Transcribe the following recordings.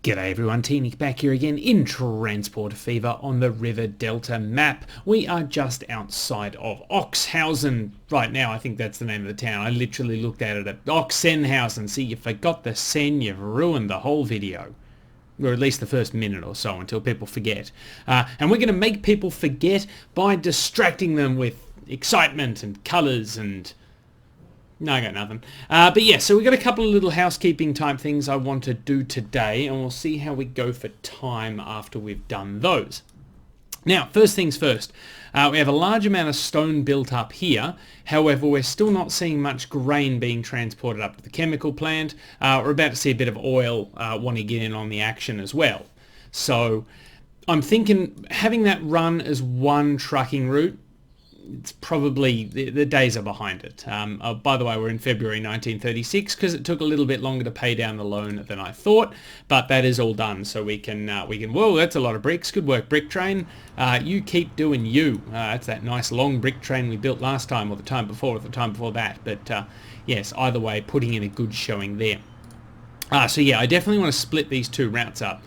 G'day everyone, T-Nick back here again in Transport Fever on the River Delta map. We are just outside of Oxhausen right now. I think that's the name of the town. I literally looked at it at Oxenhausen. See, you forgot the sen, you've ruined the whole video. Or at least the first minute or so until people forget. And we're going to make people forget by distracting them with excitement and colours and... No, I got nothing. But yeah, so we've got a couple of little housekeeping type things I want to do today, and we'll see how we go for time after we've done those. Now, first things first, we have a large amount of stone built up here. However, we're still not seeing much grain being transported up to the chemical plant. We're about to see a bit of oil want to get in on the action as well. So I'm thinking having that run as one trucking route, it's probably, the days are behind it. By the way, we're in February 1936 because it took a little bit longer to pay down the loan than I thought, but that is all done. So we can, whoa, that's a lot of bricks. Good work, brick train. You keep doing you. That's that nice long brick train we built last time or the time before that. But yes, either way, putting in a good showing there. So yeah, I definitely want to split these two routes up,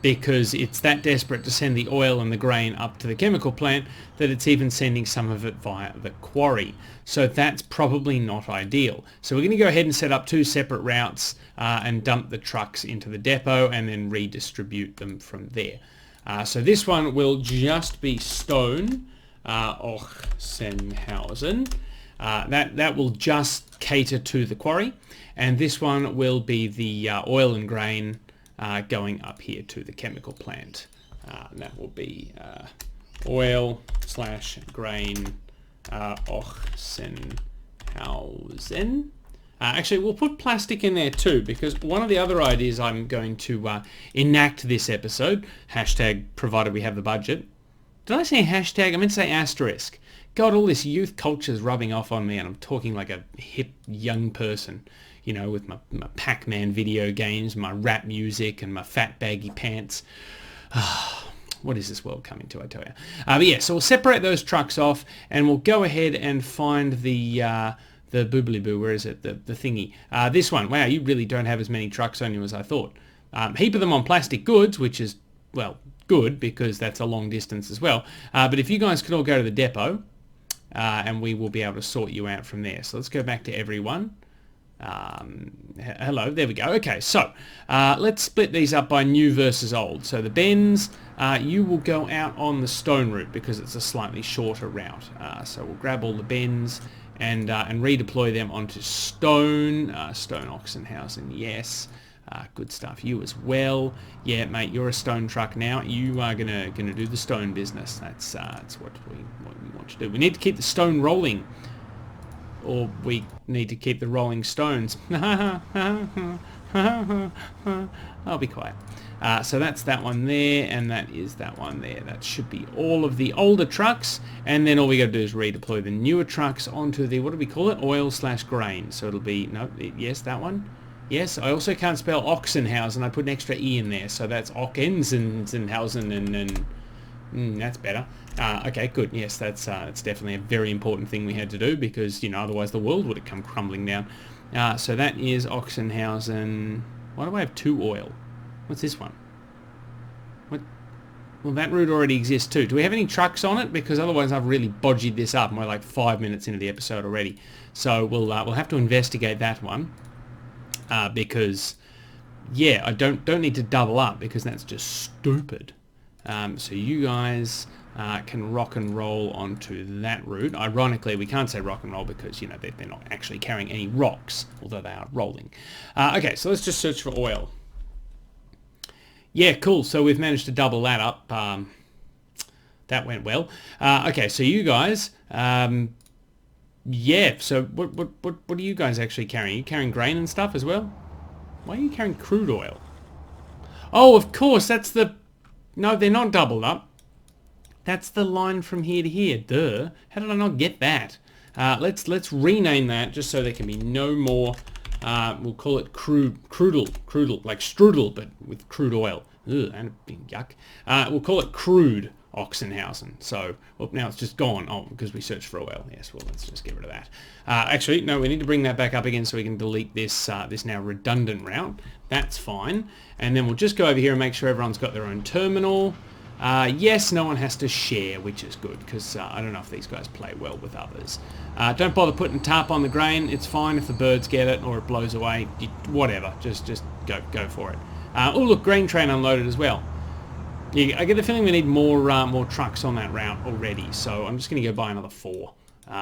because it's that desperate to send the oil and the grain up to the chemical plant that it's even sending some of it via the quarry. So that's probably not ideal. So we're going to go ahead and set up two separate routes and dump the trucks into the depot and then redistribute them from there. So this one will just be stone, Oxenhausen. That will just cater to the quarry. And this one will be the oil and grain going up here to the chemical plant. And that will be oil / grain Oxenhausen. Actually, we'll put plastic in there too, because one of the other ideas I'm going to enact this episode, hashtag provided we have the budget. Did I say hashtag? I meant to say asterisk. God, all this youth culture is rubbing off on me, and I'm talking like a hip young person. You know, with my Pac-Man video games, my rap music, and my fat baggy pants. What is this world coming to, I tell you? But yeah, so we'll separate those trucks off, and we'll go ahead and find the boobly-boo. Where is it? The thingy. This one. Wow, you really don't have as many trucks on you as I thought. Heap of them on plastic goods, which is, well, good, because that's a long distance as well. But if you guys could all go to the depot, and we will be able to sort you out from there. So let's go back to everyone. Hello, there we go. Okay, so let's split these up by new versus old. So the Bens, you will go out on the stone route because it's a slightly shorter route. So we'll grab all the Bens and redeploy them onto stone. Stone Oxenhausen, yes. Good stuff. You as well. Yeah, mate, you're a stone truck now. You are gonna do the stone business. That's what we want to do. We need to keep the stone rolling. Or we need to keep the rolling stones. I'll be quiet. So that's that one there, and that is that one there. That should be all of the older trucks, and then all we got to do is redeploy the newer trucks onto the, what do we call it? Oil / grain. So it'll be, no, yes, that one. Yes, I also can't spell Oxenhausen. I put an extra E in there, so that's Ockensenhausen and that's better. Okay, good. Yes, that's definitely a very important thing we had to do, because, you know, otherwise the world would have come crumbling down. So that is Oxenhausen. Why do I have two oil? What's this one? What? Well, that route already exists too. Do we have any trucks on it? Because otherwise I've really bodged this up, and we're like 5 minutes into the episode already. So we'll have to investigate that one, because yeah, I don't need to double up, because that's just stupid. So you guys can rock and roll onto that route. Ironically, we can't say rock and roll because, you know, they're not actually carrying any rocks, although they are rolling. Okay, so let's just search for oil. Yeah, cool. So we've managed to double that up. That went well. Okay, so you guys, yeah. So what are you guys actually carrying? Are you carrying grain and stuff as well? Why are you carrying crude oil? Oh, of course, that's the... No, they're not doubled up. That's the line from here to here. Duh. How did I not get that? Let's rename that just so there can be no more. We'll call it crudel, like strudel, but with crude oil. Ugh, and a big yuck. We'll call it crude Oxenhausen. So, well, now it's just gone. Oh, because we searched for oil. Yes, well, let's just get rid of that. Actually, no, we need to bring that back up again so we can delete this this now redundant route. That's fine. And then we'll just go over here and make sure everyone's got their own terminal. Yes, no one has to share, which is good, because I don't know if these guys play well with others. Don't bother putting tarp on the grain. It's fine if the birds get it or it blows away. Whatever. Just go for it. Oh, look, grain train unloaded as well. Yeah, I get the feeling we need more trucks on that route already, so I'm just going to go buy another 4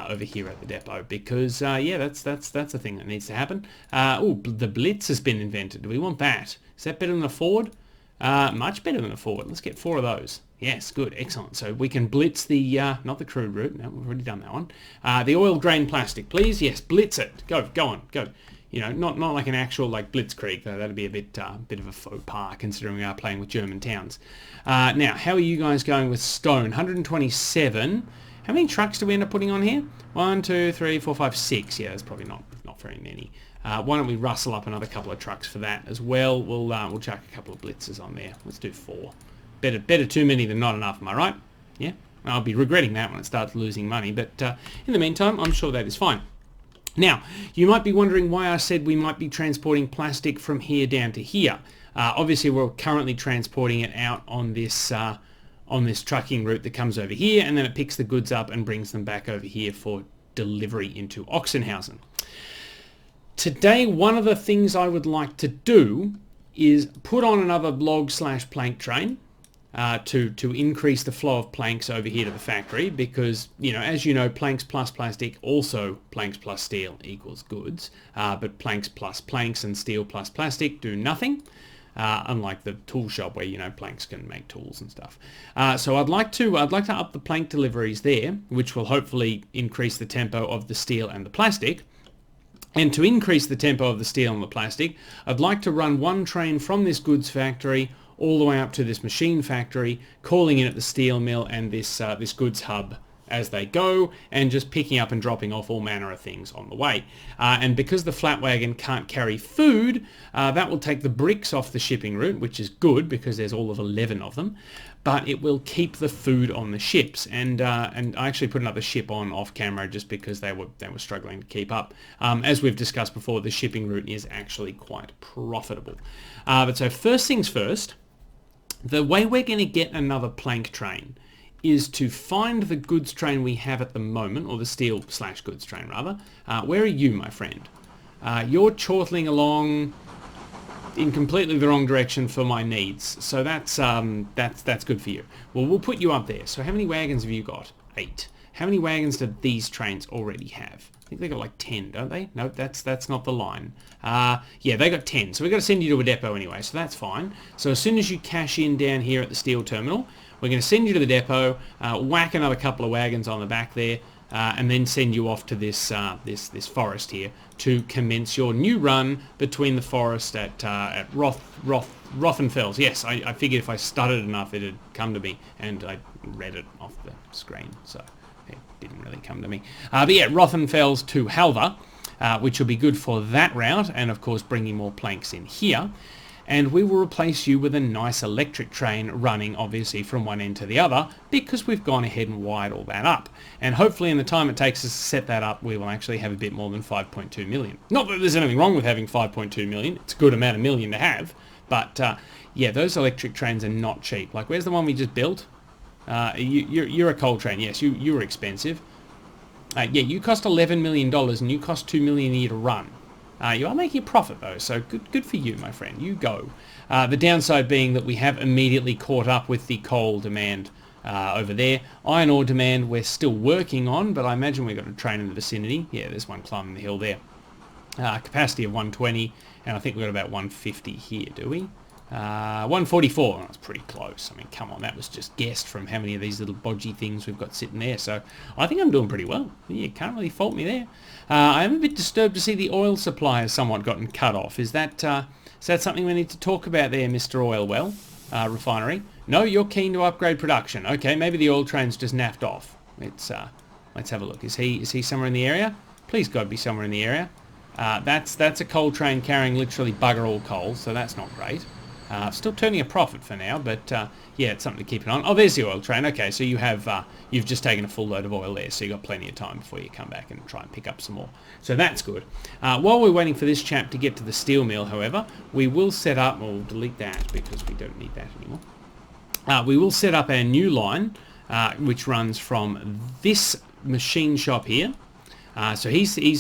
over here at the depot because yeah, that's a thing that needs to happen. Oh, the Blitz has been invented. Do we want that? Is that better than a Ford? Much better than a Ford. Let's get 4 of those. Yes, good, excellent. So we can blitz the not the crude route. No, we've already done that one. The oil grain plastic, please. Yes, blitz it. Go on, go. You know, not like an actual like Blitzkrieg, though. That'd be a bit of a faux pas considering we are playing with German towns. Now, how are you guys going with stone? 127. How many trucks do we end up putting on here? 1, 2, 3, 4, 5, 6. Yeah, that's probably not very many. Why don't we rustle up another couple of trucks for that as well? We'll chuck a couple of blitzers on there. Let's do 4. Better too many than not enough. Am I right? Yeah. I'll be regretting that when it starts losing money, but in the meantime, I'm sure that is fine. Now, you might be wondering why I said we might be transporting plastic from here down to here. Obviously, we're currently transporting it out on this trucking route that comes over here, and then it picks the goods up and brings them back over here for delivery into Oxenhausen. Today, one of the things I would like to do is put on another log/plank train to increase the flow of planks over here to the factory because, you know, as you know, planks plus plastic, also planks plus steel equals goods, but planks plus planks and steel plus plastic do nothing, unlike the tool shop where, you know, planks can make tools and stuff. So I'd like to up the plank deliveries there, which will hopefully increase the tempo of the steel and the plastic. And to increase the tempo of the steel and the plastic, I'd like to run one train from this goods factory all the way up to this machine factory, calling in at the steel mill and this goods hub as they go, and just picking up and dropping off all manner of things on the way. And because the flat wagon can't carry food, that will take the bricks off the shipping route, which is good because there's all of 11 of them, but it will keep the food on the ships. And I actually put another ship on off camera just because they were struggling to keep up. As we've discussed before, the shipping route is actually quite profitable. But so first things first, the way we're going to get another plank train is to find the goods train we have at the moment, or the steel/goods train rather. Where are you, my friend? You're chortling along in completely the wrong direction for my needs, so that's good for you. Well, we'll put you up there. So how many wagons have you got? 8. How many wagons do these trains already have? I think they got like 10, don't they? No, that's not the line. Yeah, they got 10. So we've got to send you to a depot anyway, so that's fine. So as soon as you cash in down here at the steel terminal, we're going to send you to the depot, whack another couple of wagons on the back there, and then send you off to this this forest here to commence your new run between the forest at Rothenfels. Yes, I figured if I stuttered enough, it'd come to me, and I read it off the screen, so it didn't really come to me. But yeah, Rothenfels to Halver, which will be good for that route, and of course bringing more planks in here. And we will replace you with a nice electric train running obviously from one end to the other because we've gone ahead and wired all that up. And hopefully in the time it takes us to set that up, we will actually have a bit more than 5.2 million. Not that there's anything wrong with having 5.2 million. It's a good amount of million to have. But yeah, those electric trains are not cheap. Like, where's the one we just built? You're a coal train. Yes, you were expensive. Yeah, you cost $11 million and you cost $2 million a year to run. You are making a profit though, so good for you, my friend. You go. The downside being that we have immediately caught up with the coal demand over there. Iron ore demand we're still working on, but I imagine we've got a train in the vicinity. Yeah, there's one climbing the hill there. Capacity of 120, and I think we've got about 150 here, do we? 144, that's pretty close. I mean, come on, that was just guessed from how many of these little bodgy things we've got sitting there. So I think I'm doing pretty well. You can't really fault me there. I am a bit disturbed to see the oil supply has somewhat gotten cut off. Is that something we need to talk about there, Mr. Oilwell Refinery? No, you're keen to upgrade production. Okay, maybe the oil train's just naffed off. Let's have a look. Is he somewhere in the area? Please God, be somewhere in the area. That's a coal train carrying literally bugger all coal, so that's not great. Still turning a profit for now, but yeah, it's something to keep an eye on. Oh, there's the oil train. Okay, so you have you've just taken a full load of oil there, so you've got plenty of time before you come back and try and pick up some more. So that's good. While we're waiting for this chap to get to the steel mill, however, we will set up, we'll delete that because we don't need that anymore. We will set up our new line, which runs from this machine shop here. So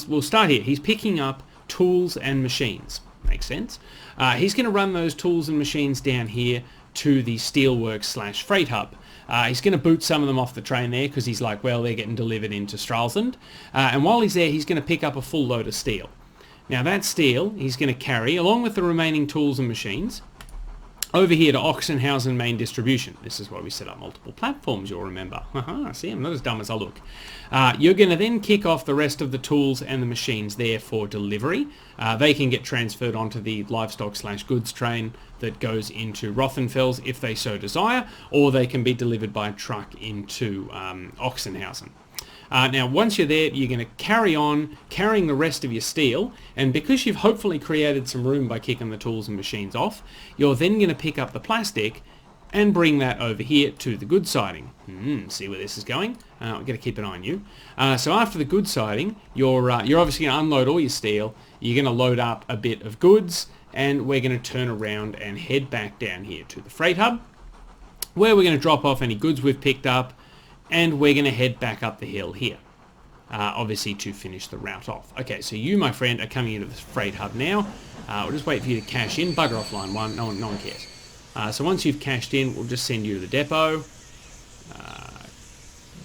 we'll start here. He's picking up tools and machines. Makes sense. He's going to run those tools and machines down here to the steelworks / freight hub. He's going to boot some of them off the train there because he's like, well, they're getting delivered into Stralsund. And while he's there, he's going to pick up a full load of steel. Now that steel he's going to carry, along with the remaining tools and machines, over here to Ochsenhausen main distribution. This is why we set up multiple platforms, you'll remember. See, I'm not as dumb as I look. You're going to then kick off the rest of the tools and the machines there for delivery. They can get transferred onto the livestock / goods train that goes into Rothenfels if they so desire, or they can be delivered by truck into Ochsenhausen. Now, once you're there, you're going to carry on carrying the rest of your steel, and because you've hopefully created some room by kicking the tools and machines off, you're then going to pick up the plastic and bring that over here to the goods siding. See where this is going? I've got to keep an eye on you. So after the goods siding, you're obviously going to unload all your steel, you're going to load up a bit of goods, and we're going to turn around and head back down here to the freight hub, where we're going to drop off any goods we've picked up, and we're going to head back up the hill here, obviously to finish the route off. Okay, so you, my friend, are coming into the freight hub now. We'll just wait for you to cash in. Bugger off line 1, no one cares. So once you've cashed in, we'll just send you to the depot.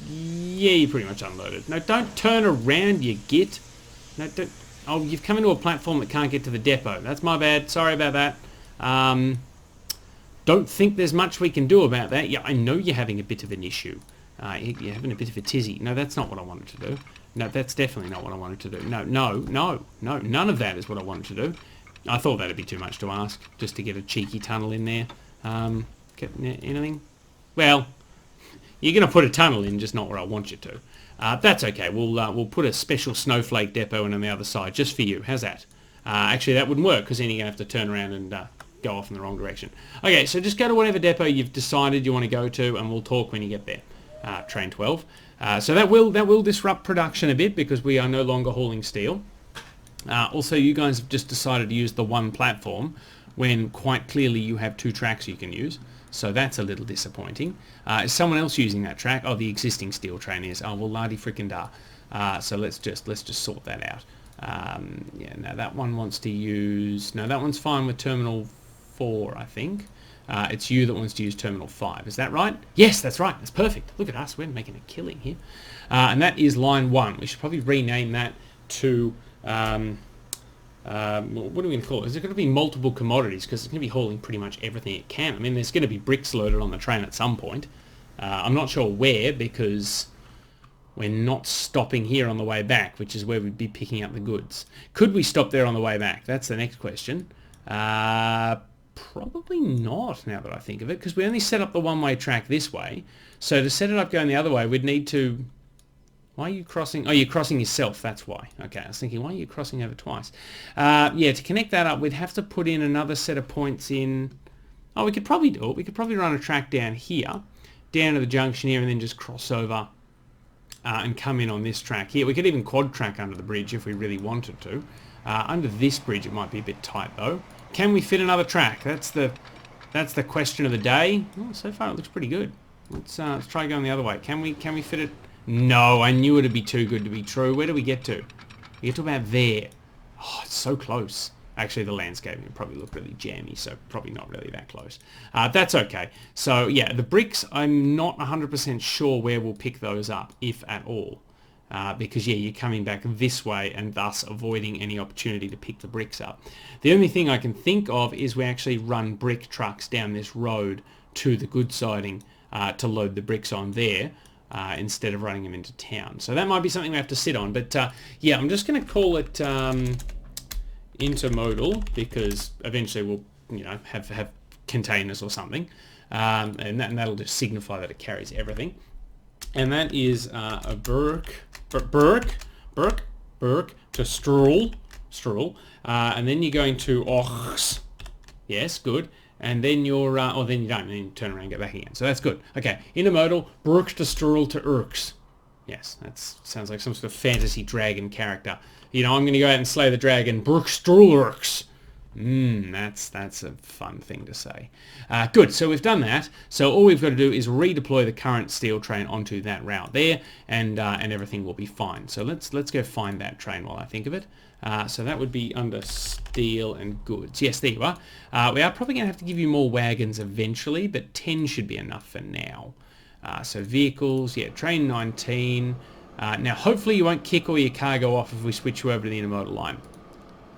Yeah, you're pretty much unloaded. No, don't turn around, you git. No, don't. Oh, you've come into a platform that can't get to the depot. That's my bad. Sorry about that. Don't think there's much we can do about that. Yeah, I know you're having a bit of an issue. You're having a bit of a tizzy. No, that's not what I wanted to do. No, that's definitely not what I wanted to do. No, none of that is what I wanted to do. I thought that'd be too much to ask, just to get a cheeky tunnel in there. Get anything? Well, you're going to put a tunnel in, just not where I want you to. That's okay. We'll put a special snowflake depot in on the other side, just for you. How's that? Actually, that wouldn't work, because then you're going to have to turn around and go off in the wrong direction. Okay, so just go to whatever depot you've decided you want to go to, and we'll talk when you get there. Train 12. So that will disrupt production a bit because we are no longer hauling steel. Also, you guys have just decided to use the one platform when quite clearly you have 2 tracks you can use. So that's a little disappointing. Is someone else using that track? Oh, the existing steel train is. Oh, well, lardy frickin' da. So let's just sort that out. Yeah, no, that one wants to use. No, that one's fine with Terminal 4, I think. It's you that wants to use Terminal 5. Is that right? Yes, that's right. That's perfect. Look at us. We're making a killing here. And that is Line 1. We should probably rename that to... what are we going to call it? Is it going to be multiple commodities? Because it's going to be hauling pretty much everything it can. I mean, there's going to be bricks loaded on the train at some point. I'm not sure where, because we're not stopping here on the way back, which is where we'd be picking up the goods. Could we stop there on the way back? That's the next question. Probably not, now that I think of it, because we only set up the one-way track this way. So to set it up going the other way, we'd need to... Why are you crossing? Oh, you're crossing yourself, that's why. Okay, I was thinking, why are you crossing over twice? Yeah, to connect that up, we'd have to put in another set of points in... Oh, we could probably do it. We could probably run a track down here, down to the junction here, and then just cross over and come in on this track here. We could even quad track under the bridge if we really wanted to. Under this bridge, it might be a bit tight, though. Can we fit another track? That's the question of the day. Oh, so far, it looks pretty good. Let's try going the other way. Can we fit it? No, I knew it'd be too good to be true. Where do we get to? We get to about there. Oh, it's so close. Actually, the landscaping would probably look really jammy, so probably not really that close. That's okay. So, yeah, the bricks, I'm not 100% sure where we'll pick those up, if at all. Because, yeah, you're coming back this way and thus avoiding any opportunity to pick the bricks up. The only thing I can think of is we actually run brick trucks down this road to the goods siding to load the bricks on there. Instead of running them into town. So that might be something we have to sit on. But yeah, I'm just going to call it intermodal, because eventually we'll, you know, have containers or something, and that'll just signify that it carries everything. And that is a Burke to Stroll, and then you're going to Ochs. Yes, good. And then you're, oh, then you don't, then you turn around and go back again. So that's good. Okay, intermodal, Brooks to Strool to Urks. Yes, that sounds like some sort of fantasy dragon character. You know, I'm going to go out and slay the dragon, Brooks Strool Urks. That's a fun thing to say. Good, so we've done that. So all we've got to do is redeploy the current steel train onto that route there, and everything will be fine. So let's go find that train while I think of it. So that would be under steel and goods. Yes, there you are. We are probably going to have to give you more wagons eventually, but 10 should be enough for now. So vehicles, yeah, train 19. Now hopefully you won't kick all your cargo off if we switch you over to the intermodal line.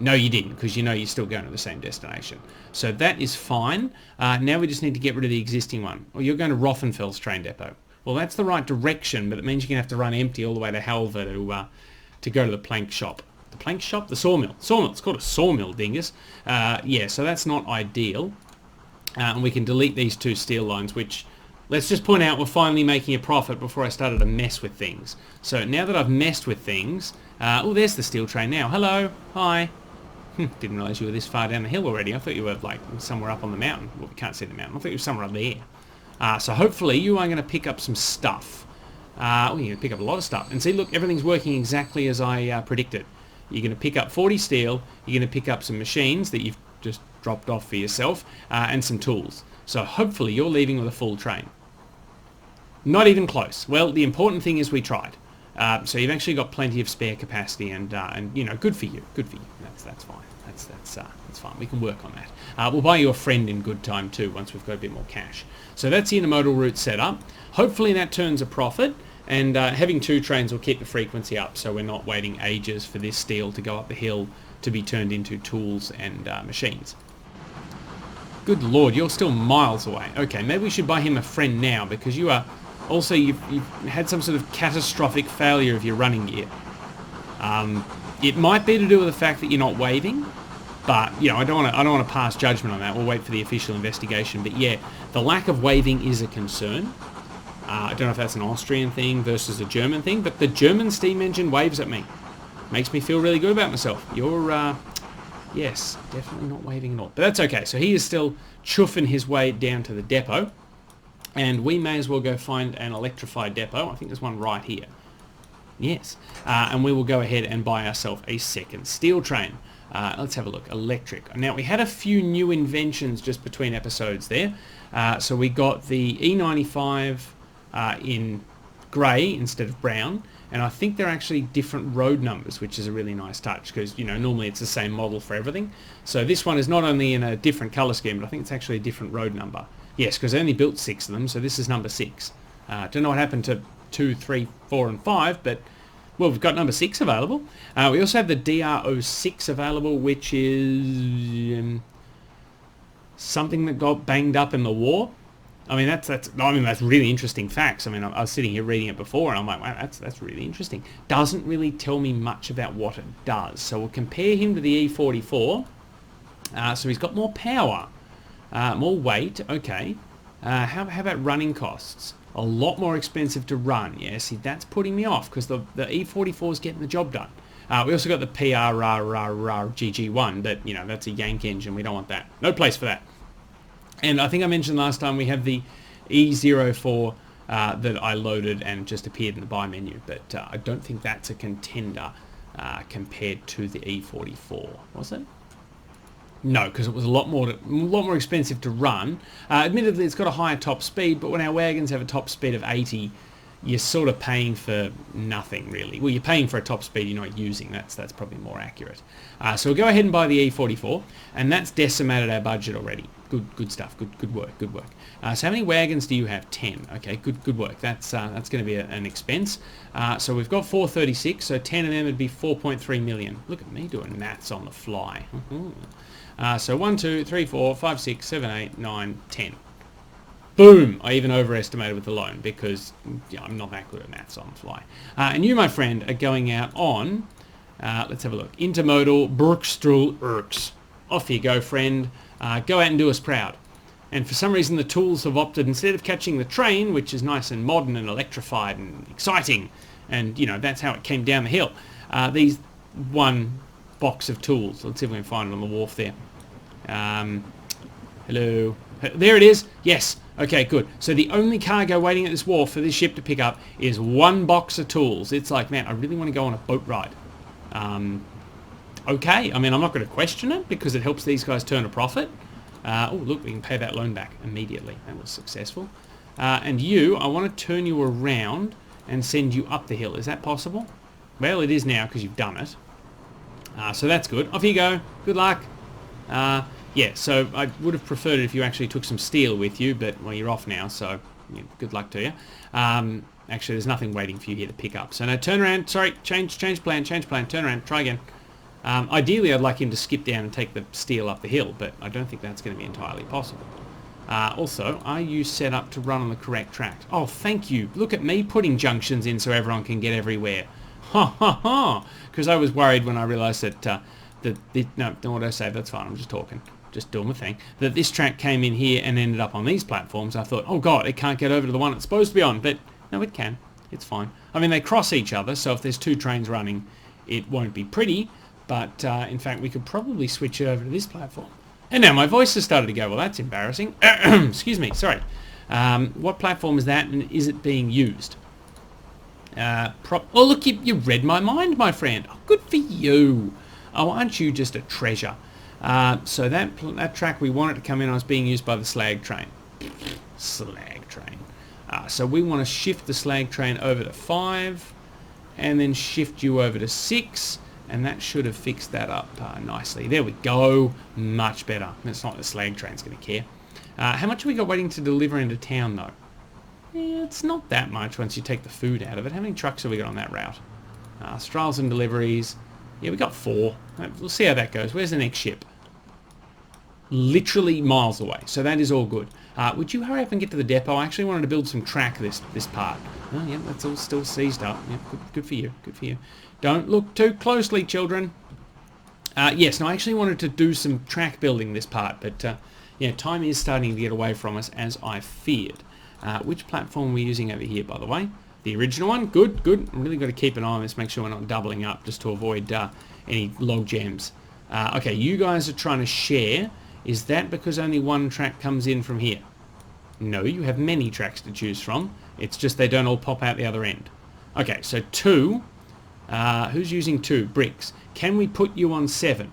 No, you didn't, because you know you're still going to the same destination. So that is fine. Now we just need to get rid of the existing one. Well, you're going to Rothenfels train depot. Well, that's the right direction, but it means you're going to have to run empty all the way to Halver to go to the plank shop. The plank shop? The sawmill. Sawmill. It's called a sawmill, dingus. Yeah, so that's not ideal. And we can delete these two steel lines, which, let's just point out, we're finally making a profit before I started to mess with things. So now that I've messed with things... oh, there's the steel train now. Hello. Hi. Didn't realise you were this far down the hill already. I thought you were like somewhere up on the mountain. Well, we can't see the mountain. I thought you were somewhere up there. So hopefully you are going to pick up some stuff. Well, you're going to pick up a lot of stuff. And see, look, everything's working exactly as I predicted. You're going to pick up 40 steel. You're going to pick up some machines that you've just dropped off for yourself, and some tools. So hopefully you're leaving with a full train. Not even close. Well, the important thing is we tried. So you've actually got plenty of spare capacity, and you know, good for you. Good for you. That's fine. That's fine. We can work on that. We'll buy you a friend in good time too once we've got a bit more cash. So that's the intermodal route set up. Hopefully that turns a profit, and having two trains will keep the frequency up, so we're not waiting ages for this steel to go up the hill to be turned into tools and machines. Good lord, you're still miles away. Okay, maybe we should buy him a friend now, because you are... Also, you've had some sort of catastrophic failure of your running gear. It might be to do with the fact that you're not waving, but you know, I don't want to pass judgment on that. We'll wait for the official investigation. But yeah, the lack of waving is a concern. I don't know if that's an Austrian thing versus a German thing, but the German steam engine waves at me. Makes me feel really good about myself. You're, yes, definitely not waving at all. But that's okay. So he is still chuffing his way down to the depot. And we may as well go find an electrified depot. I think there's one right here. Yes. And we will go ahead and buy ourselves a second steel train. Let's have a look. Electric. Now, we had a few new inventions just between episodes there. So we got the E95 in grey instead of brown. And I think they're actually different road numbers, which is a really nice touch, because, you know, normally it's the same model for everything. So this one is not only in a different colour scheme, but I think it's actually a different road number. Yes, because they only built 6 of them, so this is number 6. Don't know what happened to 2, 3, 4 and 5, but, well, we've got number 6 available. We also have the DR06 available, which is something that got banged up in the war. I mean, that's really interesting facts. I mean, I was sitting here reading it before, and I'm like, wow, that's really interesting. Doesn't really tell me much about what it does. So we'll compare him to the E44. So he's got more power. More weight, okay. How about running costs? A lot more expensive to run. Yeah, see, that's putting me off, because the E44 is getting the job done. We also got the PRRRGG1, but, you know, that's a Yank engine. We don't want that. No place for that. And I think I mentioned last time we have the E04 that I loaded and just appeared in the buy menu, but I don't think that's a contender compared to the E44, was it? No, because it was a lot more expensive to run. Admittedly, it's got a higher top speed, but when our wagons have a top speed of 80, you're sort of paying for nothing, really. Well, you're paying for a top speed you're not using. That's probably more accurate. So we'll go ahead and buy the E44, and that's decimated our budget already. Good stuff. Good work. So how many wagons do you have? 10. Okay, good work. That's going to be an expense. So we've got 436, so 10 of them would be 4.3 million. Look at me doing maths on the fly. So 1, 2, 3, 4, 5, 6, 7, 8, 9, 10. Boom! I even overestimated with the loan, because I'm not that good at maths on the fly. And you, my friend, are going out on, let's have a look, intermodal Brukstrool Urks. Off you go, friend. Go out and do us proud. And for some reason the tools have opted, instead of catching the train, which is nice and modern and electrified and exciting, and, you know, that's how it came down the hill, these one box of tools. Let's see if we can find it on the wharf there. Hello. There it is. Yes. Okay, good. So the only cargo waiting at this wharf for this ship to pick up is one box of tools. It's like, man, I really want to go on a boat ride. Okay. I mean, I'm not going to question it because it helps these guys turn a profit. Oh, look, we can pay that loan back immediately. That was successful. And you, I want to turn you around and send you up the hill. Is that possible? Well, it is now because you've done it. So that's good. Off you go. Good luck. Yeah, so I would have preferred it if you actually took some steel with you, but, well, you're off now, so yeah, good luck to you. Actually, there's nothing waiting for you here to pick up. So now turn around. Sorry, change plan, turn around, try again. Ideally, I'd like him to skip down and take the steel up the hill, but I don't think that's going to be entirely possible. Also, are you set up to run on the correct track? Oh, thank you. Look at me putting junctions in so everyone can get everywhere. Ha ha ha! Because I was worried when I realised that, no, what did I say? That's fine, I'm just talking. Just doing my thing, that this track came in here and ended up on these platforms. I thought, oh god, it can't get over to the one it's supposed to be on, but no, it can. It's fine. I mean, they cross each other, so if there's two trains running, it won't be pretty, but in fact, we could probably switch it over to this platform. And now my voice has started to go, well, that's embarrassing. Excuse me, sorry. What platform is that, and is it being used? Oh, look, you read my mind, my friend. Oh, good for you. Oh, aren't you just a treasure? So that track we want it to come in on is being used by the slag train. Slag train. So we want to shift the slag train over to 5 and then shift you over to 6, and that should have fixed that up nicely. There we go. Much better. It's not the slag train's going to care. How much have we got waiting to deliver into town though? Yeah, it's not that much once you take the food out of it. How many trucks have we got on that route? Strals and deliveries. Yeah, we got 4. We'll see how that goes. Where's the next ship? Literally miles away, so that is all good. Would you hurry up and get to the depot? I actually wanted to build some track this part. Oh yeah, that's all still seized up. Yeah, good for you, good for you. Don't look too closely, children. Yes, no, I actually wanted to do some track building this part, but yeah, time is starting to get away from us as I feared. Which platform are we using over here, by the way? The original one? Good, good. I'm really got to keep an eye on this, make sure we're not doubling up, just to avoid any log jams. Okay, you guys are trying to share. Is that because only one track comes in from here? No, you have many tracks to choose from. It's just they don't all pop out the other end. Okay, so 2. Who's using 2? Bricks. Can we put you on 7?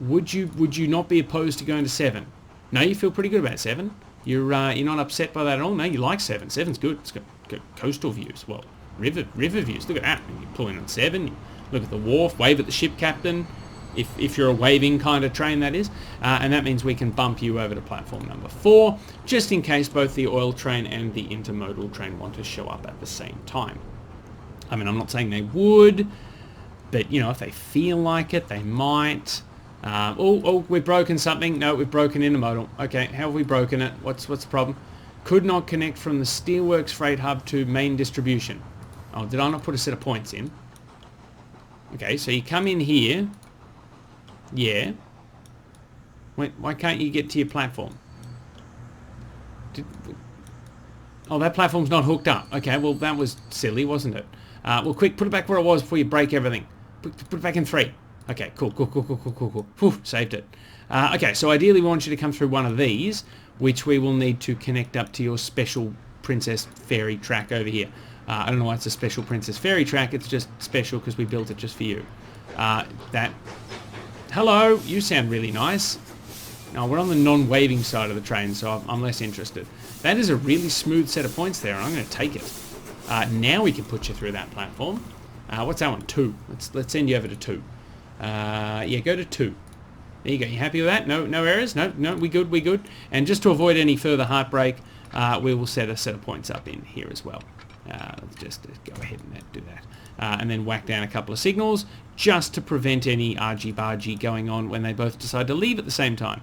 Would you not be opposed to going to 7? No, you feel pretty good about 7. You're not upset by that at all. No, you like 7. 7's good. It's got coastal views. Well, river views. Look at that. You pull in on 7. You look at the wharf. Wave at the ship captain. If you're a waving kind of train, that is. And that means we can bump you over to platform number 4, just in case both the oil train and the intermodal train want to show up at the same time. I mean, I'm not saying they would, but, you know, if they feel like it, they might. Oh, we've broken something. No, we've broken intermodal. Okay, how have we broken it? What's the problem? Could not connect from the Steelworks Freight Hub to main distribution. Oh, did I not put a set of points in? Okay, so you come in here. Yeah. Why can't you get to your platform? Oh, that platform's not hooked up. Okay, well, that was silly, wasn't it? Well, quick, put it back where it was before you break everything. Put it back in 3. Okay, cool. Whew, saved it. Okay, so ideally we want you to come through one of these, which we will need to connect up to your special Princess Ferry track over here. I don't know why it's a special Princess Ferry track. It's just special because we built it just for you. Hello, you sound really nice. No, we're on the non-waving side of the train, so I'm less interested. That is a really smooth set of points there, and I'm going to take it. Now we can put you through that platform. What's that one? 2. Let's send you over to 2. Yeah, go to 2. There you go. You happy with that? No errors? No, we good. And just to avoid any further heartbreak, we will set a set of points up in here as well. Let's just go ahead and do that. And then whack down a couple of signals just to prevent any argy-bargy going on when they both decide to leave at the same time.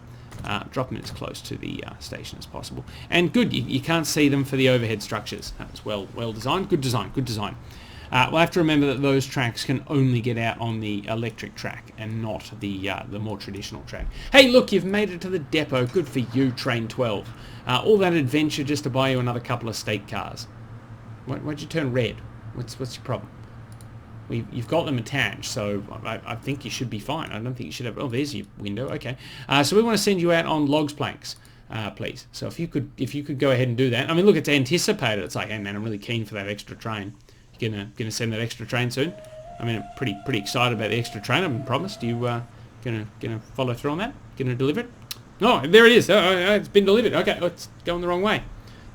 Drop them as close to the station as possible. And good, you can't see them for the overhead structures. That's well designed. Good design. We'll have to remember that those tracks can only get out on the electric track and not the more traditional track. Hey, look, you've made it to the depot. Good for you, Train 12. All that adventure just to buy you another couple of state cars. Why'd you turn red? What's your problem? You've got them attached, so I think you should be fine. I don't think you should have... Oh, there's your window. Okay. So we want to send you out on logs planks. please. So if you could go ahead and do that. I mean, look, it's anticipated. It's like, hey man, I'm really keen for that extra train. You gonna send that extra train soon? I mean, I'm pretty excited about the extra train I've been promised. You gonna follow through on that? Gonna deliver it? No, there it is. It's been delivered. Okay, it's going the wrong way.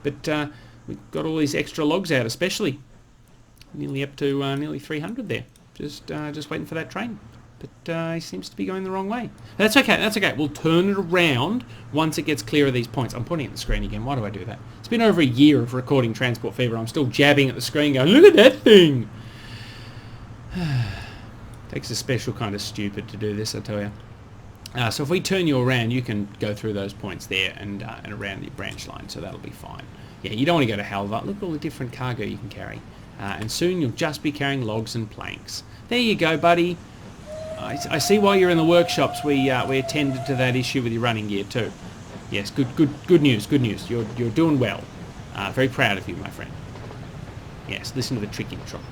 But we've got all these extra logs out, especially nearly up to nearly 300 there. Just waiting for that train. But he seems to be going the wrong way. That's okay, that's okay. We'll turn it around once it gets clear of these points. I'm pointing at the screen again. Why do I do that? It's been over a year of recording Transport Fever. I'm still jabbing at the screen going, look at that thing! Takes a special kind of stupid to do this, I tell you. So if we turn you around, you can go through those points there and around the branch line, so that'll be fine. Yeah, you don't want to go to Halva. Look at all the different cargo you can carry. And soon you'll just be carrying logs and planks. There you go, buddy. I see while you're in the workshops we attended to that issue with your running gear too. Yes, good news, good news. You're doing well. Very proud of you, my friend. Yes, listen to the tricky trot.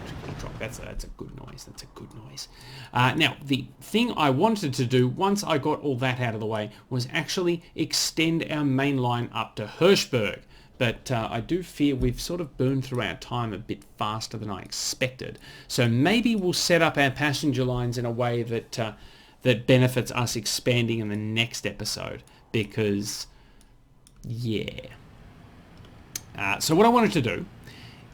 That's a good noise. That's a good noise. Now, the thing I wanted to do once I got all that out of the way was actually extend our main line up to Hirschberg. But I do fear we've sort of burned through our time a bit faster than I expected. So maybe we'll set up our passenger lines in a way that that benefits us expanding in the next episode. Because, yeah. So what I wanted to do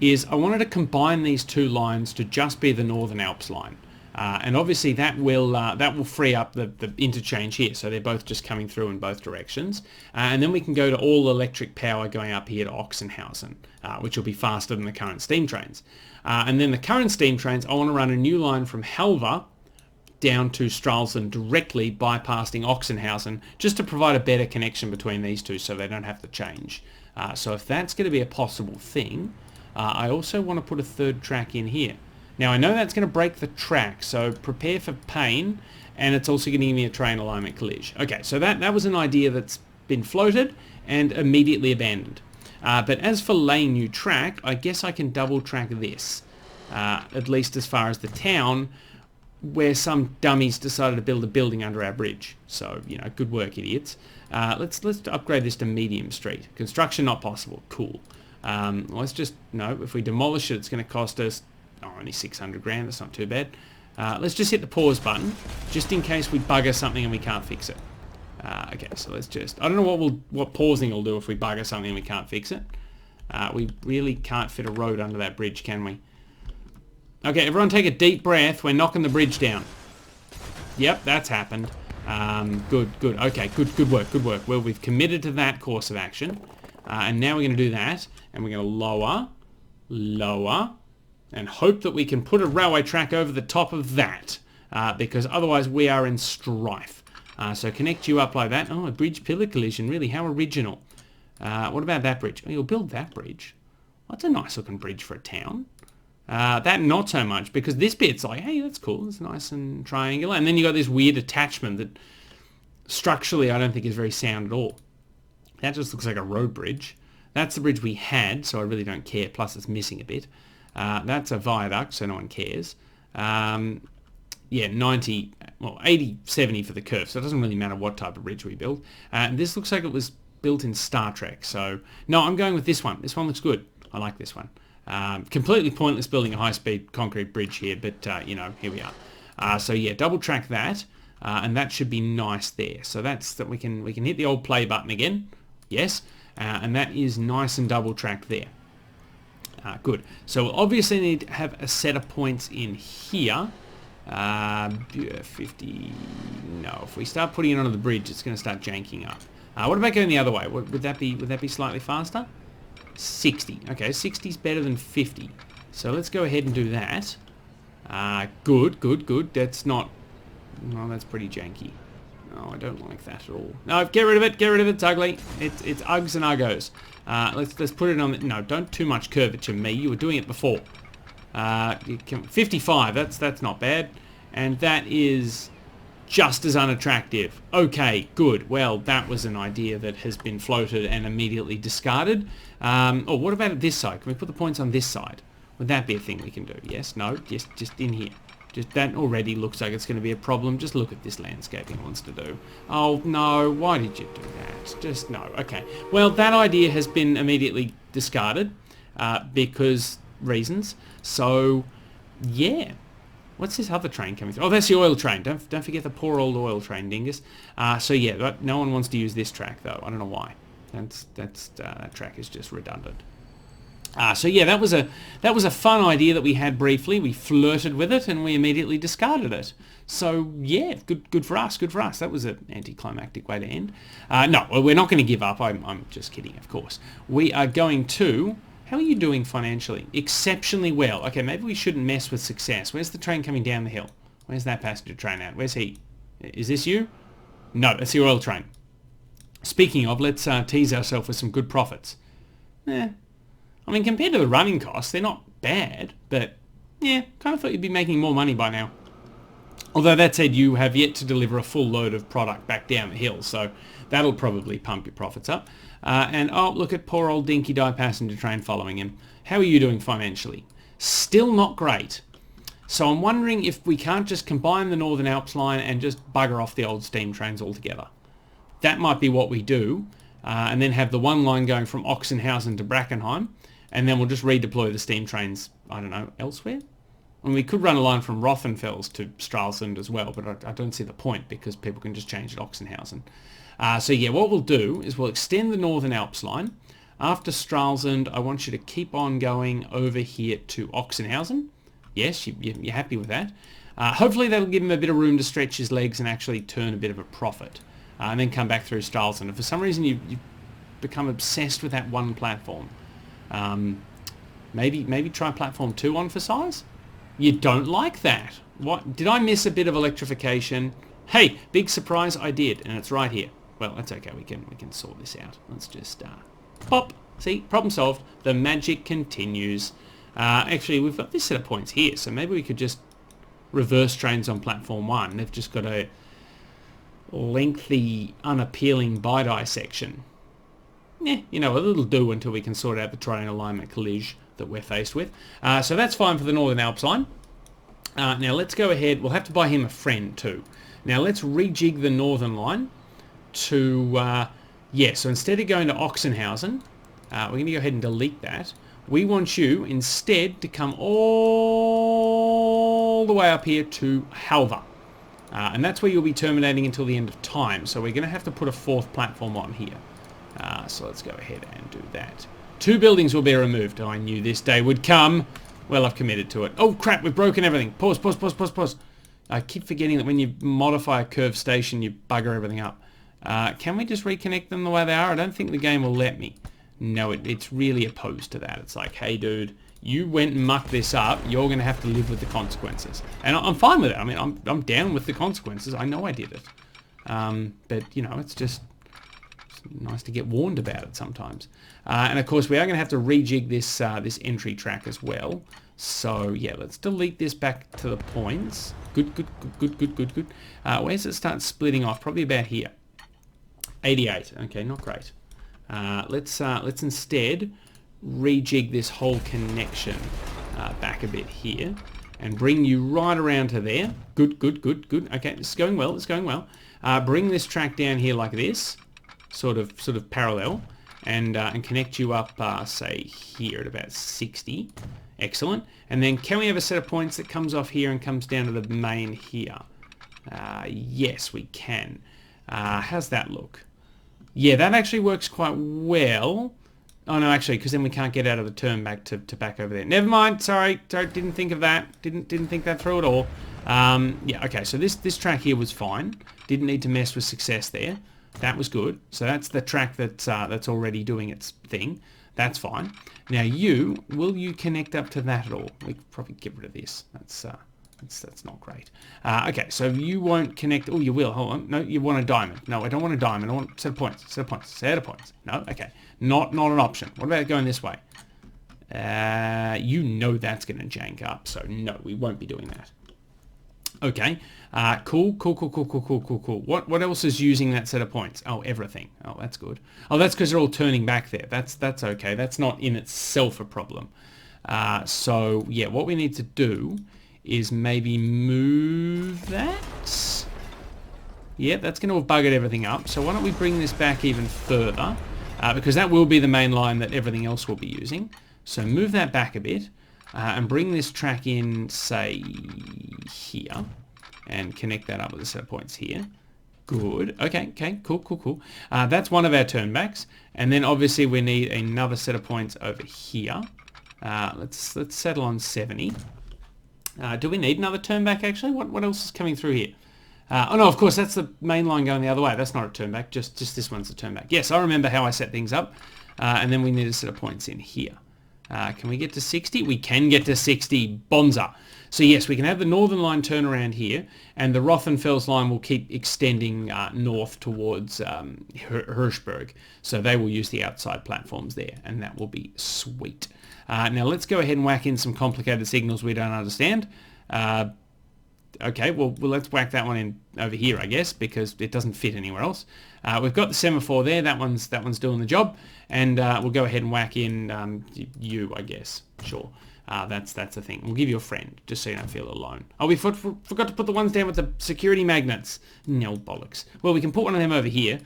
is I wanted to combine these two lines to just be the Northern Alps line. And obviously that will free up the interchange here, so they're both just coming through in both directions. And then we can go to all electric power going up here to Oxenhausen, which will be faster than the current steam trains. And then the current steam trains, I want to run a new line from Halva down to Stralsund directly bypassing Oxenhausen, just to provide a better connection between these two so they don't have to change. So if that's going to be a possible thing, I also want to put a third track in here. Now I know that's going to break the track, so prepare for pain, and it's also going to give me a train alignment collision. Okay, so that was an idea that's been floated and immediately abandoned. But as for laying new track, I guess I can double track this, at least as far as the town, where some dummies decided to build a building under our bridge. So, you know, good work, idiots. Let's upgrade this to medium street. Construction not possible. Cool. Let's just, no, if we demolish it, it's going to cost us only 600 grand. That's not too bad. Let's just hit the pause button, just in case we bugger something and we can't fix it. Okay, so let's just, I don't know what pausing will do if we bugger something and we can't fix it. We really can't fit a road under that bridge, can we? Okay, everyone take a deep breath. We're knocking the bridge down. Yep, that's happened. Good. Okay, good work. Well, we've committed to that course of action. And now we're going to do that, and we're going to lower, and hope that we can put a railway track over the top of that, because otherwise we are in strife. So connect you up like that. Oh, a bridge pillar collision, really, how original. What about that bridge? Oh, you'll build that bridge. Well, that's a nice looking bridge for a town. That not so much, because this bit's like, hey, that's cool, it's nice and triangular. And then you got this weird attachment that structurally I don't think is very sound at all. That just looks like a road bridge. That's the bridge we had, so I really don't care, plus it's missing a bit. That's a viaduct, so no one cares. Yeah, 90, well, 80, 70 for the curve, so it doesn't really matter what type of bridge we build. This looks like it was built in Star Trek, so no, I'm going with this one. This one looks good. I like this one. Completely pointless building a high-speed concrete bridge here, but, you know, here we are. So yeah, double track that, and that should be nice there. So that's that we can hit the old play button again. Yes, and that is nice and double tracked there. Good. So we'll obviously need to have a set of points in here. 50. No, if we start putting it onto the bridge, it's going to start janking up. What about going the other way? Would that be slightly faster? 60. Okay, 60 is better than 50. So let's go ahead and do that. Good. That's not... No, that's pretty janky. No, I don't like that at all. No, get rid of it. It's ugly. It's Uggs and Uggos. Let's put it on the... No, don't too much curvature, me. You were doing it before. 55. That's not bad. And that is just as unattractive. Okay, good. Well, that was an idea that has been floated and immediately discarded. Oh, what about this side? Can we put the points on this side? Would that be a thing we can do? Yes? No? Just in here. Just that already looks like it's going to be a problem. Just look at this landscaping it wants to do. Oh no, why did you do that? Just no. Okay. Well, that idea has been immediately discarded because reasons. So, yeah. What's this other train coming through? Oh, that's the oil train. Don't forget the poor old oil train, dingus. So yeah, no one wants to use this track though. I don't know why. That track is just redundant. So yeah, that was a fun idea that we had briefly. We flirted with it and we immediately discarded it. So yeah, good for us. Good for us. That was an anticlimactic way to end. No, well, we're not going to give up. I'm just kidding, of course. We are going to. How are you doing financially? Exceptionally well. Okay, maybe we shouldn't mess with success. Where's the train coming down the hill? Where's that passenger train at? Where's he? Is this you? No, that's the oil train. Speaking of, let's tease ourselves with some good profits. I mean, compared to the running costs, they're not bad, but yeah, kind of thought you'd be making more money by now. Although that said, you have yet to deliver a full load of product back down the hill, so that'll probably pump your profits up. And oh, look at poor old Dinky Die passenger train following him. How are you doing financially? Still not great. So I'm wondering if we can't just combine the Northern Alps line and just bugger off the old steam trains altogether. That might be what we do, and then have the one line going from Oxenhausen to Brackenheim, and then we'll just redeploy the steam trains, I don't know, elsewhere? And we could run a line from Rothenfels to Stralsund as well, but I don't see the point because people can just change at Oxenhausen. So yeah, what we'll do is we'll extend the Northern Alps line. After Stralsund, I want you to keep on going over here to Oxenhausen. Yes, you're happy with that. Hopefully that'll give him a bit of room to stretch his legs and actually turn a bit of a profit. And then come back through Stralsund. If for some reason you've become obsessed with that one platform, maybe try platform 2 on for size? You don't like that? What? Did I miss a bit of electrification? Hey, big surprise, I did, and it's right here. Well, that's okay, we can sort this out. Let's just pop. See, problem solved. The magic continues. Actually, we've got this set of points here, so maybe we could just reverse trains on platform 1. They've just got a lengthy, unappealing bi-section. Yeah, you know, a little do until we can sort out the train alignment collision that we're faced with. So that's fine for the Northern Alps line. Now let's go ahead. We'll have to buy him a friend too. Now let's rejig the Northern line to, so instead of going to Oxenhausen, we're going to go ahead and delete that. We want you instead to come all the way up here to Halver. And that's where you'll be terminating until the end of time. So we're going to have to put a 4th platform on here. So let's go ahead and do that. 2 buildings will be removed. Oh, I knew this day would come. Well, I've committed to it. Oh, crap, we've broken everything. Pause. I keep forgetting that when you modify a curved station, you bugger everything up. Can we just reconnect them the way they are? I don't think the game will let me. No, it's really opposed to that. It's like, hey, dude, you went and mucked this up. You're going to have to live with the consequences. And I'm fine with it. I mean, I'm down with the consequences. I know I did it. But, you know, it's just nice to get warned about it sometimes. And of course, we are going to have to rejig this this entry track as well. So yeah, let's delete this back to the points. Good. Where does it start splitting off? Probably about here. 88. Okay, not great. Let's instead rejig this whole connection back a bit here and bring you right around to there. Good. Okay, this is going well. Bring this track down here like this. Sort of parallel, and connect you up, say here at about 60. Excellent. And then can we have a set of points that comes off here and comes down to the main here? Yes, we can. How's that look? Yeah, that actually works quite well. Oh no, actually, because then we can't get out of the turn back to back over there. Never mind. Sorry, didn't think of that. Didn't think that through at all. Yeah. Okay. So this track here was fine. Didn't need to mess with success there. That was good. So that's the track that's already doing its thing. That's fine. Now will you connect up to that at all? We could probably get rid of this. That's not great. Okay, so you won't connect. Oh, you will. Hold on. No, you want a diamond. No, I don't want a diamond. I want a set of points. Set of points. No, okay. Not an option. What about going this way? You know that's going to jank up. So no, we won't be doing that. Okay, cool. What else is using that set of points? Oh, everything. Oh, that's good. Oh, that's because they're all turning back there. That's okay. That's not in itself a problem. So yeah, what we need to do is maybe move that. Yeah, that's going to have buggered everything up. So why don't we bring this back even further? Because that will be the main line that everything else will be using. So move that back a bit and bring this track in, say, here. And connect that up with a set of points here. Good. Okay, cool. That's one of our turnbacks. And then obviously we need another set of points over here. Let's settle on 70. Do we need another turnback actually? What else is coming through here? Oh no, of course that's the main line going the other way. That's not a turnback, just this one's a turnback. Yes, I remember how I set things up. And then we need a set of points in here. Can we get to 60? We can get to 60. Bonza. So yes, we can have the Northern Line turn around here, and the Rothenfels line will keep extending north towards Hirschberg. So they will use the outside platforms there, and that will be sweet. Now let's go ahead and whack in some complicated signals we don't understand. Okay, well let's whack that one in over here, I guess, because it doesn't fit anywhere else. We've got the semaphore there. That one's doing the job, and we'll go ahead and whack in you, I guess. Sure. That's the thing. We'll give you a friend, just so you don't feel alone. Oh, we forgot to put the ones down with the security magnets. No bollocks. Well, we can put one of them over here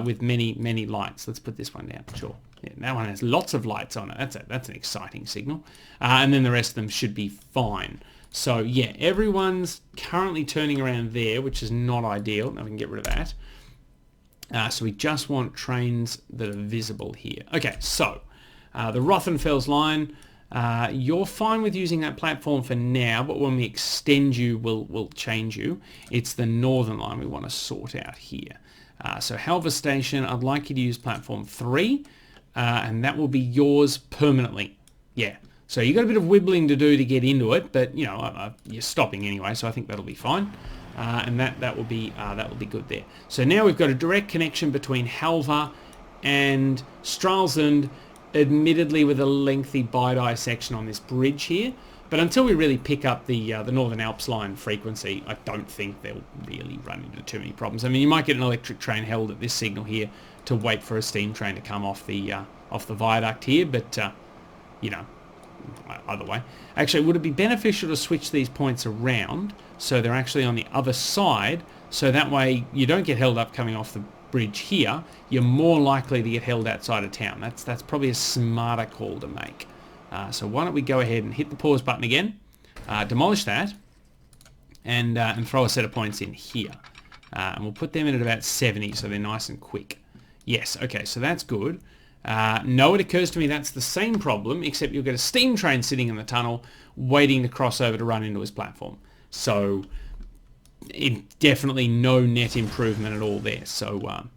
with many lights. Let's put this one down. Sure. Yeah, that one has lots of lights on it. That's an exciting signal. And then the rest of them should be fine. So yeah, everyone's currently turning around there, which is not ideal. Now we can get rid of that. So we just want trains that are visible here. Okay, so the Rothenfels line. You're fine with using that platform for now, but when we extend you, we'll change you. It's the Northern Line we want to sort out here. So Halver Station, I'd like you to use platform 3, and that will be yours permanently. Yeah. So you've got a bit of wibbling to do to get into it, but you know you're stopping anyway, so I think that'll be fine. And that will be good there. So now we've got a direct connection between Halver and Stralsund, admittedly with a lengthy Baidai section on this bridge here. But until we really pick up the Northern Alps line frequency, I don't think they'll really run into too many problems. I mean, you might get an electric train held at this signal here to wait for a steam train to come off the viaduct here, but you know, either way. Actually, would it be beneficial to switch these points around so they're actually on the other side, so that way you don't get held up coming off the bridge here, you're more likely to get held outside of town. That's probably a smarter call to make. So why don't we go ahead and hit the pause button again, demolish that, and throw a set of points in here. And we'll put them in at about 70, so they're nice and quick. Yes, okay, so that's good. No, it occurs to me that's the same problem, except you'll get a steam train sitting in the tunnel waiting to cross over to run into his platform. So definitely no net improvement at all there. So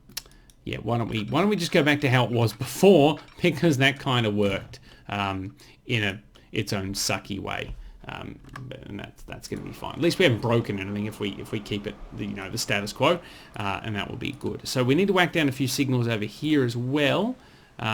yeah, why don't we just go back to how it was before, because that kind of worked in its own sucky way. And that's going to be fine. At least we haven't broken anything if we keep it the status quo, and that will be good. So we need to whack down a few signals over here as well.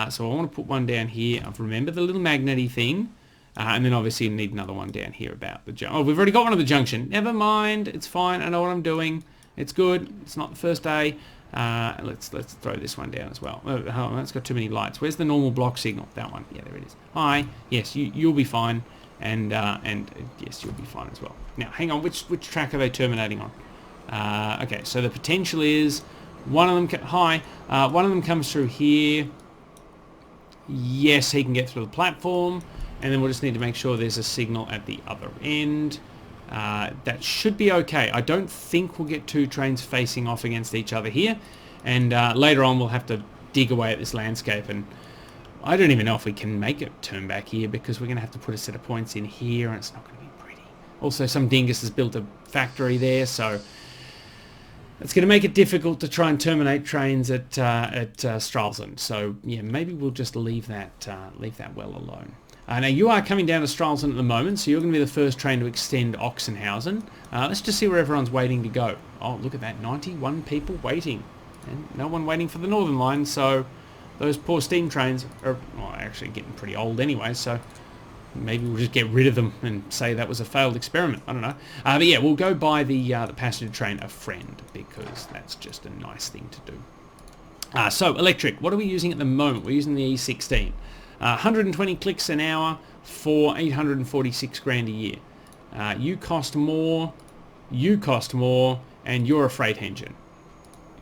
So I want to put one down here. I've remembered the little magnety thing, and then obviously you need another one down here about the junction. Oh, we've already got one of the junction. Never mind, it's fine. I know what I'm doing. It's good. It's not the first day. Let's throw this one down as well. Oh, that's got too many lights. Where's the normal block signal? That one. Yeah, there it is. Hi. Yes, you'll be fine. And yes, you'll be fine as well. Now, hang on. Which track are they terminating on? Okay, so the potential is one of them. One of them comes through here. Yes, he can get through the platform, and then we'll just need to make sure there's a signal at the other end. That should be okay. I don't think we'll get two trains facing off against each other here, and later on we'll have to dig away at this landscape, and I don't even know if we can make it turn back here, because we're going to have to put a set of points in here, and it's not going to be pretty. Also, some dingus has built a factory there, so it's going to make it difficult to try and terminate trains at Stralsund. So yeah, maybe we'll just leave that well alone. Now you are coming down to Stralsund at the moment, so you're going to be the first train to extend Oxenhausen. Let's just see where everyone's waiting to go. Oh, look at that, 91 people waiting, and no one waiting for the Northern Line. So those poor steam trains are actually getting pretty old anyway. So maybe we'll just get rid of them and say that was a failed experiment. I don't know. But yeah, we'll go buy the passenger train a friend, because that's just a nice thing to do. So electric, what are we using at the moment? We're using the E16. 120 clicks an hour for 846 grand a year. You cost more, and you're a freight engine.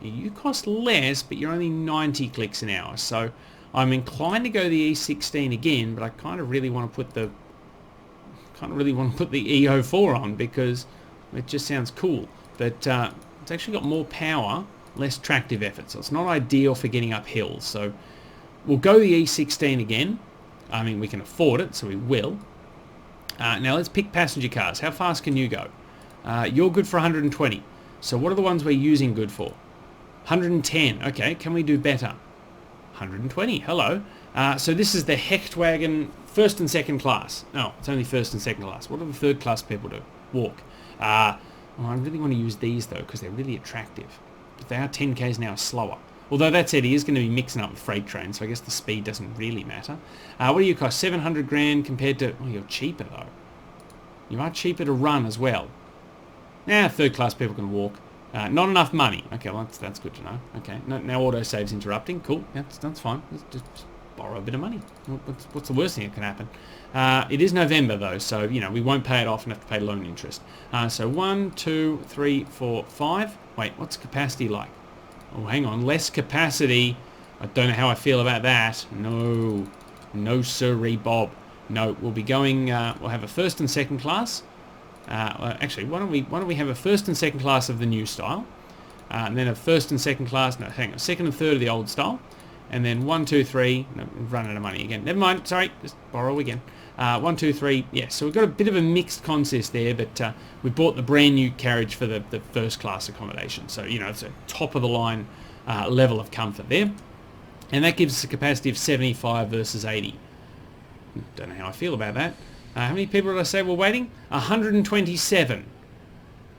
You cost less, but you're only 90 clicks an hour. So I'm inclined to go the E16 again, but I kind of really want to put the E04 on because it just sounds cool. But it's actually got more power, less tractive effort, so it's not ideal for getting up hills. So we'll go the E16 again. I mean, we can afford it, so we will. Now let's pick passenger cars. How fast can you go? You're good for 120. So what are the ones we're using good for? 110. Okay, can we do better? 120. Hello. So this is the Hechtwagen first and second class. No, it's only first and second class. What do the third class people do? Walk. Well, I really want to use these though because they're really attractive. But they are 10 k's an hour slower. Although that said, he is going to be mixing up with freight trains, so I guess the speed doesn't really matter. What do you cost? 700 grand compared to... Oh, you're cheaper though. You are cheaper to run as well. Third class people can walk. Not enough money. Okay, well that's good to know. Okay, now autosave's interrupting. Cool, that's fine. Let's just borrow a bit of money. What's the worst thing that can happen? It is November though, so you know we won't pay it off and have to pay loan interest. So 1, 2, 3, 4, 5. Wait, what's capacity like? Oh, hang on, less capacity. I don't know how I feel about that. No sirree, Bob. No, we'll be going. We'll have a first and second class. Actually, why don't we have a first and second class of the new style, and then a first and second class. No, hang on, second and third of the old style, and then 1, 2, 3. No, we've run out of money again. Never mind. Sorry, just borrow again. 1, 2, 3. Yeah, so we've got a bit of a mixed consist there, but we bought the brand new carriage for the first class accommodation. So you know it's a top of the line level of comfort there, and that gives us a capacity of 75 versus 80. Don't know how I feel about that. How many people did I say were waiting? 127.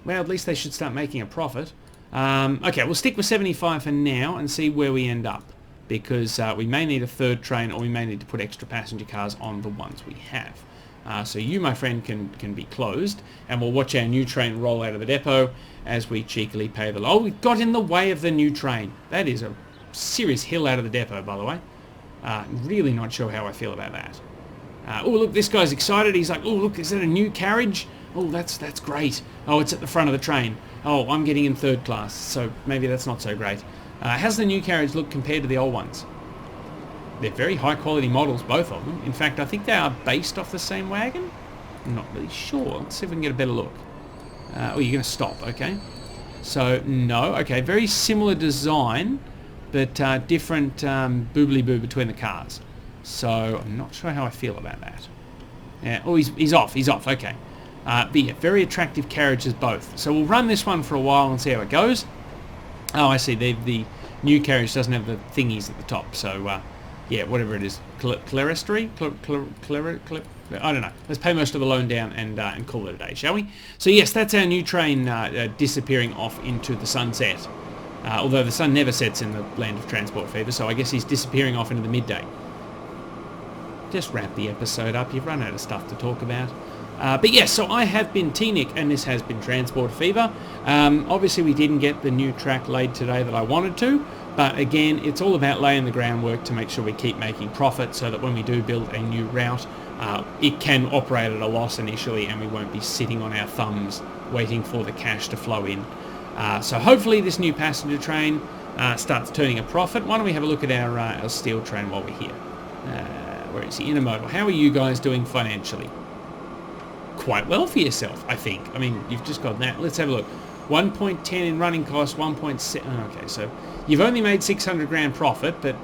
Well, at least they should start making a profit. Okay, we'll stick with 75 for now and see where we end up. Because we may need a third train or we may need to put extra passenger cars on the ones we have. So you, my friend, can be closed. And we'll watch our new train roll out of the depot as we cheekily pay the... Oh, we got in the way of the new train. That is a serious hill out of the depot, by the way. Really not sure how I feel about that. Oh, look, this guy's excited. He's like, oh, look, is that a new carriage? Oh, that's great. Oh, it's at the front of the train. Oh, I'm getting in third class, so maybe that's not so great. How's the new carriage look compared to the old ones? They're very high-quality models, both of them. In fact, I think they are based off the same wagon. I'm not really sure. Let's see if we can get a better look. Oh, you're going to stop, okay. So, no. Okay, very similar design, but different boobly-boo between the cars. So I'm not sure how I feel about that. Yeah. Oh, he's off. He's off. Okay. But yeah, very attractive carriages both. So we'll run this one for a while and see how it goes. Oh, I see. The new carriage doesn't have the thingies at the top. So yeah, whatever it is, clerestory, I don't know. Let's pay most of the loan down and call it a day, shall we? So yes, that's our new train disappearing off into the sunset. Although the sun never sets in the land of transport fever, so I guess he's disappearing off into the midday. Just wrap the episode up. You've run out of stuff to talk about. But yes, so I have been T-Nick, and this has been Transport Fever. Obviously, we didn't get the new track laid today that I wanted to, but again, it's all about laying the groundwork to make sure we keep making profit so that when we do build a new route, it can operate at a loss initially, and we won't be sitting on our thumbs waiting for the cash to flow in. So hopefully this new passenger train starts turning a profit. Why don't we have a look at our steel train while we're here? Where is he? Intermodal. How are you guys doing financially? Quite well for yourself, I think. I mean, you've just got that. Let's have a look. 1.10 in running costs, 1.7. Okay, so you've only made 600 grand profit, but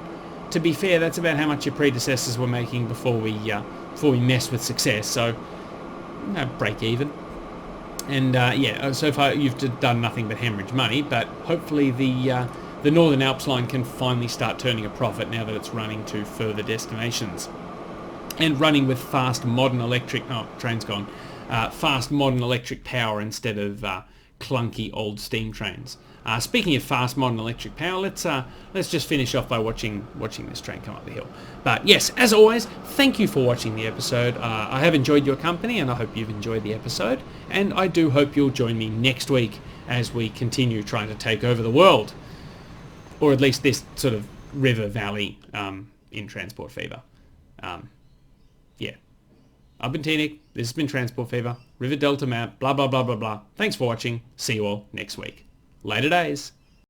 to be fair, that's about how much your predecessors were making before we messed with success. So, break even. And yeah, so far you've done nothing but hemorrhage money, but hopefully the Northern Alps line can finally start turning a profit now that it's running to further destinations. And running with fast modern electric... Oh, train's gone. Fast modern electric power instead of clunky old steam trains. Speaking of fast modern electric power, let's just finish off by watching this train come up the hill. But yes, as always, thank you for watching the episode. I have enjoyed your company, and I hope you've enjoyed the episode. And I do hope you'll join me next week as we continue trying to take over the world. Or at least this sort of river valley in Transport Fever. Yeah. I've been TNick. This has been Transport Fever. River Delta map. Blah, blah, blah, blah, blah. Thanks for watching. See you all next week. Later days.